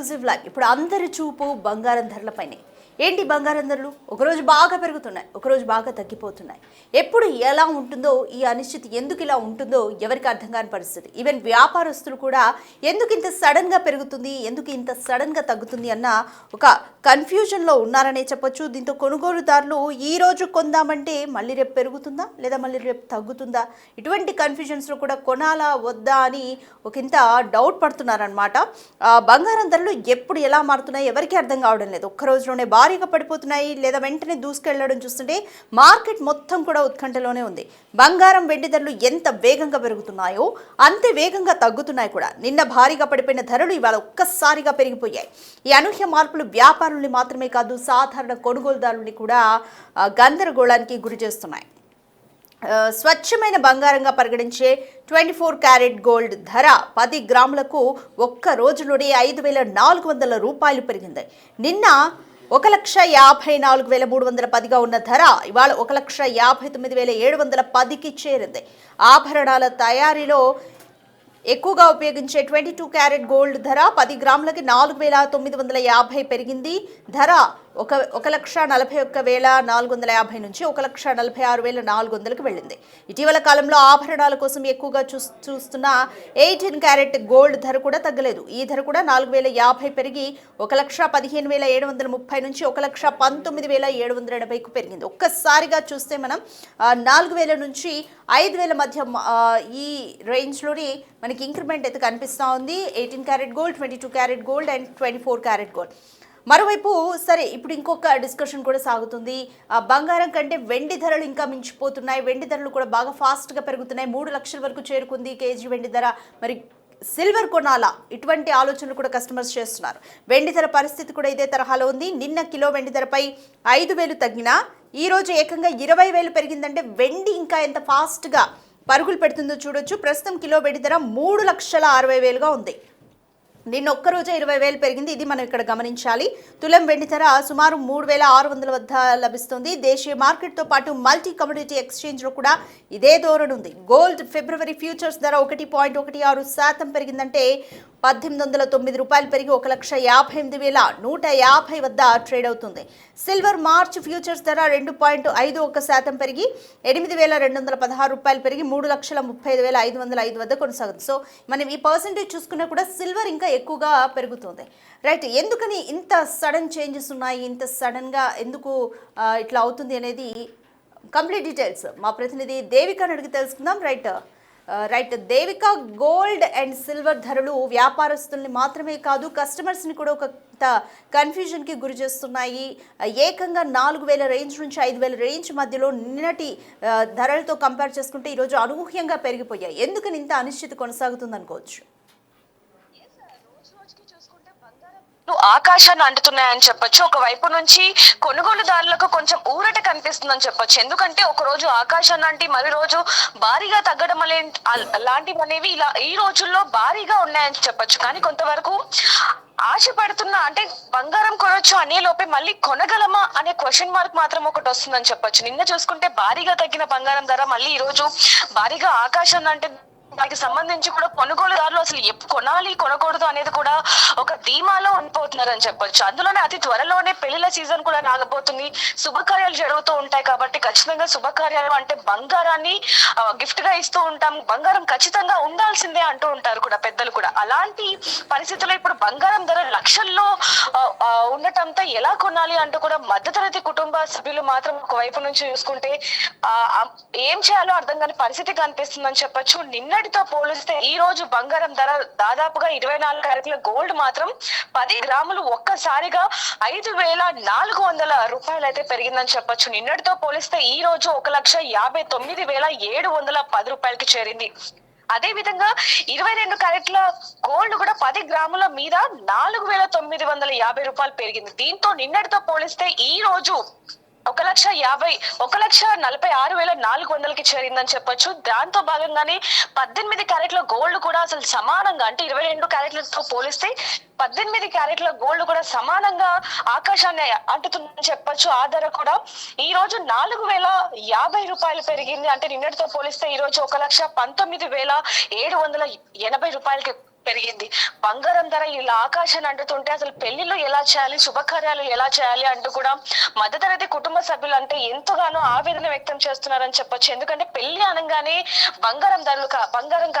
Exclusive live. ఇప్పుడు అందరి చూపు బంగారం ధరలపైనే. ఏంటి బంగారం ధరలు ఒకరోజు బాగా పెరుగుతున్నాయి, ఒకరోజు బాగా తగ్గిపోతున్నాయి. ఎప్పుడు ఎలా ఉంటుందో, ఈ అనిశ్చితి ఎందుకు ఇలా ఉంటుందో ఎవరికి అర్థం కాని పరిస్థితి. ఈవెన్ వ్యాపారస్తులు కూడా ఎందుకు ఇంత సడన్గా పెరుగుతుంది, ఎందుకు ఇంత సడన్గా తగ్గుతుంది అన్న ఒక కన్ఫ్యూజన్లో ఉన్నారనే చెప్పొచ్చు. దీంతో కొనుగోలుదారులు ఈ రోజు కొందామంటే మళ్ళీ రేపు పెరుగుతుందా లేదా మళ్ళీ రేపు తగ్గుతుందా, ఇటువంటి కన్ఫ్యూజన్స్లో కూడా కొనాలా వద్దా అని ఒకంత డౌట్ పడుతున్నారనమాట. బంగారం ధరలు ఎప్పుడు ఎలా మారుతున్నాయి ఎవరికి అర్థం కావడం లేదు. ఒక్క రోజులోనే భారీగా పడిపోతున్నాయి లేదా వెంటనే దూసుకెళ్లడం చూస్తుంటే మార్కెట్ మొత్తం కూడా ఉత్కంఠలోనే ఉంది. బంగారం వెండి ధరలు ఎంత వేగంగా పెరుగుతున్నాయో అంతే వేగంగా తగ్గుతున్నాయి కూడా. నిన్న భారీగా పడిపోయిన ధరలు ఇవాళ ఒక్కసారిగా పెరిగిపోయాయి. ఈ అనూహ్య మార్పులు వ్యాపారుల్ని మాత్రమే కాదు, సాధారణ కొనుగోలుదారుల్ని కూడా గందరగోళానికి గురి చేస్తున్నాయి. స్వచ్ఛమైన బంగారంగా పరిగణించే 24 క్యారెట్ గోల్డ్ ధర 10 గ్రాములకు ఒక్క రోజులోనే 5,400 రూపాయలు పెరిగింది. నిన్న 1,54,310గా ఉన్న ధర ఇవాళ 1,59,710కి చేరింది. ఆభరణాల తయారీలో ఎక్కువగా ఉపయోగించే 22 క్యారెట్ గోల్డ్ ధర 10 గ్రాములకి 4,950 పెరిగింది. ధర 1,41,450 నుంచి 1,46,400కి వెళ్ళింది. ఇటీవల కాలంలో ఆభరణాల కోసం ఎక్కువగా చూస్తున్న 18 క్యారెట్ గోల్డ్ ధర కూడా తగ్గలేదు. ఈ ధర కూడా 4,050 పెరిగి 1,15,730 నుంచి 1,19,780కు పెరిగింది. ఒక్కసారిగా చూస్తే మనం 4,000 నుంచి 5,000 మధ్య ఈ రేంజ్లోని మనకి ఇంక్రిమెంట్ అయితే కనిపిస్తూ ఉంది. 18 carat gold, 22 carat gold and 24 carat gold. మరోవైపు సరే, ఇప్పుడు ఇంకొక డిస్కషన్ కూడా సాగుతుంది. బంగారం కంటే వెండి ధరలు ఇంకా మించిపోతున్నాయి. వెండి ధరలు కూడా బాగా ఫాస్ట్గా పెరుగుతున్నాయి. 3 లక్షల వరకు చేరుకుంది కేజీ వెండి ధర. మరి సిల్వర్ కొనాలా, ఇటువంటి ఆలోచనలు కూడా కస్టమర్స్ చేస్తున్నారు. వెండి ధర పరిస్థితి కూడా ఇదే తరహాలో ఉంది. నిన్న కిలో వెండి ధరపై 5,000 తగ్గినా ఈ రోజు ఏకంగా 20,000 పెరిగిందంటే వెండి ఇంకా ఎంత ఫాస్ట్గా పరుగులు పెడుతుందో చూడొచ్చు. ప్రస్తుతం కిలో వెండి ధర 3,60,000గా ఉంది. నిన్న ఒక్కరోజే 20,000 పెరిగింది. ఇది మనం ఇక్కడ గమనించాలి. తులం వెండి ధర సుమారు 3,600 వద్ద లభిస్తుంది. దేశీయ మార్కెట్తో పాటు మల్టీ కమోడిటీ ఎక్స్చేంజ్లో కూడా ఇదే ధోరణి ఉంది. గోల్డ్ ఫిబ్రవరి ఫ్యూచర్స్ ధర 1.16% పెరిగిందంటే 1,809 రూపాయలు పెరిగి 1,58,150 వద్ద ట్రేడ్ అవుతుంది. సిల్వర్ మార్చ్ ఫ్యూచర్స్ ధర 2.51% పెరిగి 8,216 రూపాయలు పెరిగి 3,35,505 వద్ద కొనసాగుతుంది. సో మనం ఈ పర్సెంటేజ్ చూసుకున్నా కూడా సిల్వర్ ఇంకా ఎక్కువగా పెరుగుతుంది. రైట్, ఎందుకని ఇంత సడన్ చేంజెస్ ఉన్నాయి, ఇంత సడన్గా ఎందుకు ఇట్లా అవుతుంది అనేది కంప్లీట్ డీటెయిల్స్ మా ప్రతినిధి దేవికని అడిగి తెలుసుకుందాం. Right Devika, gold and silver ధరలు వ్యాపారస్తుల్ని మాత్రమే కాదు కస్టమర్స్ని కూడా ఒక కన్ఫ్యూజన్కి గురి చేస్తున్నాయి. ఏకంగా 4,000 రేంజ్ నుంచి 5,000 రేంజ్ మధ్యలో నిన్నటి ధరలతో కంపేర్ చేసుకుంటే ఈరోజు అనూహ్యంగా పెరిగిపోయాయి. ఎందుకని ఇంత అనిశ్చితి కొనసాగుతుంది అనుకోవచ్చు? ఆకాశాన్ని అంటున్నాయని చెప్పొచ్చు. ఒకవైపు నుంచి కొనుగోలుదారులకు కొంచెం ఊరట కనిపిస్తుందని చెప్పొచ్చు. ఎందుకంటే ఒక రోజు ఆకాశాన్ని అంటే మరి రోజు భారీగా తగ్గడం అలాంటివి అనేవి ఇలా ఈ రోజుల్లో భారీగా ఉన్నాయని చెప్పొచ్చు. కానీ కొంతవరకు ఆశపడుతున్నా అంటే బంగారం కొనొచ్చు అనే లోపే మళ్ళీ కొనగలమా అనే క్వశ్చన్ మార్క్ మాత్రం ఒకటి వస్తుందని చెప్పొచ్చు. నిన్న చూసుకుంటే భారీగా తగ్గిన బంగారం ధర మళ్ళీ ఈ రోజు భారీగా ఆకాశాన్ని అంటే దానికి సంబంధించి కూడా కొనుగోలుదారులు అసలు ఎప్పుడు కొనాలి కొనకూడదు అనేది కూడా ఒక ధీమాలో ఉండిపోతున్నారని చెప్పొచ్చు. అందులోనే అతి త్వరలోనే పెళ్లిళ్ళ సీజన్ కూడా రాకపోతుంది. శుభకార్యాలు జరుగుతూ ఉంటాయి కాబట్టి ఖచ్చితంగా శుభకార్యాలు అంటే బంగారాన్ని గిఫ్ట్ గా ఇస్తూ ఉంటాం. బంగారం ఖచ్చితంగా ఉండాల్సిందే అంటూ ఉంటారు కూడా పెద్దలు కూడా. అలాంటి పరిస్థితుల్లో ఇప్పుడు బంగారం ధర లక్షల్లో ఉండటంతో ఎలా కొనాలి అంటూ కూడా మధ్యతరగతి కుటుంబ సభ్యులు మాత్రం ఒకవైపు నుంచి చూసుకుంటే ఏం చేయాలో అర్థం కాని పరిస్థితి కనిపిస్తుందని చెప్పొచ్చు. నిన్నటితో పోలిస్తే ఈ రోజు బంగారం ధర దాదాపుగా 24 క్యారెట్ల గోల్డ్ మాత్రం 10 గ్రాములు ఒక్కసారిగా 5,400 రూపాయలు అయితే పెరిగిందని చెప్పొచ్చు. నిన్నటితో పోలిస్తే ఈ రోజు 1,59,710 రూపాయలకి చేరింది. అదే విధంగా 22 క్యారెట్ల గోల్డ్ కూడా 10 గ్రాముల మీద 4,950 రూపాయలు పెరిగింది. దీంతో నిన్నటితో పోలిస్తే ఈ రోజు 1,46,400కి చేరిందని చెప్పొచ్చు. దాంతో భాగంగానే 18 క్యారెట్ల గోల్డ్ కూడా అసలు సమానంగా అంటే 22 క్యారెట్లతో పోలిస్తే 18 క్యారెట్ల గోల్డ్ కూడా సమానంగా ఆకాశాన్ని అంటుతుందని చెప్పొచ్చు. ఆ ధర కూడా ఈ రోజు 4,050 రూపాయలు పెరిగింది. అంటే నిన్నటితో పోలిస్తే ఈ రోజు 1,19,780 రూపాయలకి పెరిగింది. బంగారం ధర ఇలా ఆకాశాన్ని అంటుతుంటే అసలు పెళ్లిళ్ళు ఎలా చేయాలి, శుభకార్యాలు ఎలా చేయాలి అంటూ కూడా మధ్యతరగతి కుటుంబ సభ్యులు అంటే ఎంతగానో ఆవేదన వ్యక్తం చేస్తున్నారని చెప్పొచ్చు. ఎందుకంటే పెళ్లి అనగానే బంగారం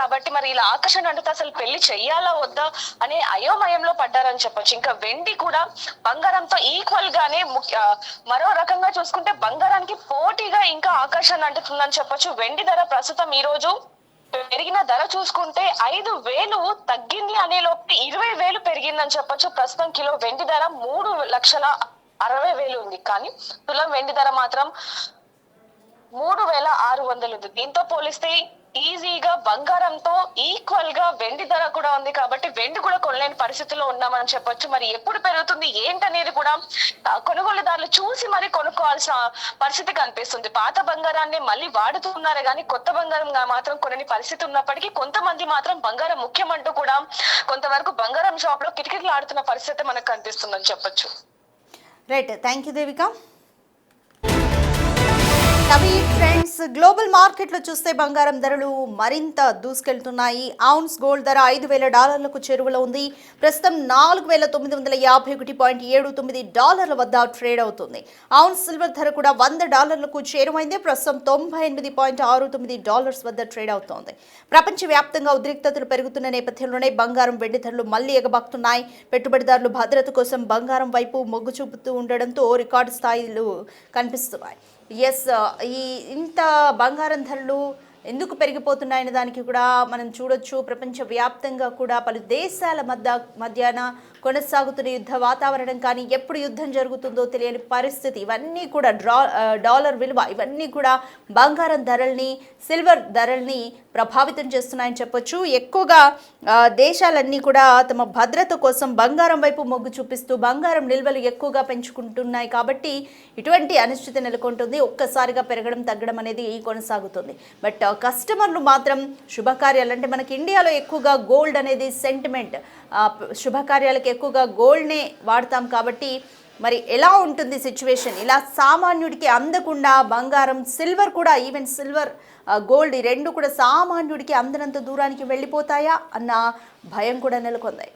కాబట్టి మరి ఇలా ఆకాశాన్ని అంటుతే అసలు పెళ్లి చెయ్యాలా వద్దా అనే అయోమయంలో పడ్డారని చెప్పొచ్చు. ఇంకా వెండి కూడా బంగారంతో ఈక్వల్ గానే మరో రకంగా చూసుకుంటే బంగారానికి పోటీగా ఇంకా ఆకాశాన్ని అంటుతుందని చెప్పొచ్చు. వెండి ధర ప్రస్తుతం ఈ రోజు పెరిగిన ధర చూసుకుంటే 5,000 తగ్గింది అనే లోపు 20,000 పెరిగిందని చెప్పొచ్చు. ప్రస్తుతం కిలో వెండి ధర 3,60,000 ఉంది. కానీ తులం వెండి ధర మాత్రం 3,600 ఉంది. దీంతో పోలిస్తే ఈజీగా బంగారంతో ఈక్వల్ గా వెండి ధర కూడా ఉంది. కాబట్టి వెండి కూడా కొనలేని పరిస్థితిలో ఉన్నామని చెప్పొచ్చు. మరి ఎప్పుడు పెరుగుతుంది ఏంటనేది కూడా కొనుగోలుదారులు చూసి మరి కొనుక్కోవాల్సిన పరిస్థితి కనిపిస్తుంది. పాత బంగారాన్ని మళ్ళీ వాడుతున్నారే గానీ కొత్త బంగారం మాత్రం కొనని పరిస్థితి ఉన్నప్పటికీ కొంతమంది మాత్రం బంగారం ముఖ్యమంటూ కూడా కొంతవరకు బంగారం షాప్ లో కిటకిటలు ఆడుతున్న పరిస్థితి మనకు కనిపిస్తుందని చెప్పొచ్చు. Right, thank you Devika. అవి ఫ్రెండ్స్, గ్లోబల్ మార్కెట్లో చూస్తే బంగారం ధరలు మరింత దూసుకెళ్తున్నాయి. ఔన్స్ గోల్డ్ ధర $5,000 చేరువలో ఉంది. ప్రస్తుతం $4,951.79 వద్ద ట్రేడ్ అవుతుంది. ఔన్స్ సిల్వర్ ధర కూడా $100 చేరువైంది. ప్రస్తుతం $98.69 వద్ద ట్రేడ్ అవుతోంది. ప్రపంచవ్యాప్తంగా ఉద్రిక్తతలు పెరుగుతున్న నేపథ్యంలోనే బంగారం, వెండి ధరలు మళ్లీ ఎగబాకుతున్నాయి. పెట్టుబడిదారులు భద్రత కోసం బంగారం వైపు మొగ్గు చూపుతూ ఉండడంతో రికార్డు స్థాయిలు కనిపిస్తున్నాయి. ఇంత బంగారం ధరలు ఎందుకు పెరిగిపోతున్నాయనే దానికి కూడా మనం చూడొచ్చు. ప్రపంచవ్యాప్తంగా కూడా పలు దేశాల మధ్యాన కొనసాగుతున్న యుద్ధ వాతావరణం కానీ, ఎప్పుడు యుద్ధం జరుగుతుందో తెలియని పరిస్థితి, ఇవన్నీ కూడా డాలర్ విలువ, ఇవన్నీ కూడా బంగారం ధరల్ని, సిల్వర్ ధరల్ని ప్రభావితం చేస్తున్నాయని చెప్పొచ్చు. ఎక్కువగా దేశాలన్నీ కూడా తమ భద్రత కోసం బంగారం వైపు మొగ్గు చూపిస్తూ బంగారం నిల్వలు ఎక్కువగా పెంచుకుంటున్నాయి. కాబట్టి ఇటువంటి అనిశ్చితి నెలకొంటుంది. ఒక్కసారిగా పెరగడం తగ్గడం అనేది కొనసాగుతుంది. బట్ కస్టమర్లు మాత్రం శుభకార్యాలు, అంటే మనకి ఇండియాలో ఎక్కువగా గోల్డ్ అనేది సెంటిమెంట్, శుభకార్యాలకు ఎక్కువగా గోల్డ్నే వాడతాం. కాబట్టి మరి ఎలా ఉంటుంది సిచ్యువేషన్? ఇలా సామాన్యుడికి అందకుండా బంగారం, సిల్వర్ కూడా, ఈవెన్ సిల్వర్, గోల్డ్, ఈ రెండు కూడా సామాన్యుడికి అందనంత దూరానికి వెళ్ళిపోతాయా అన్న భయం కూడా నెలకొంది.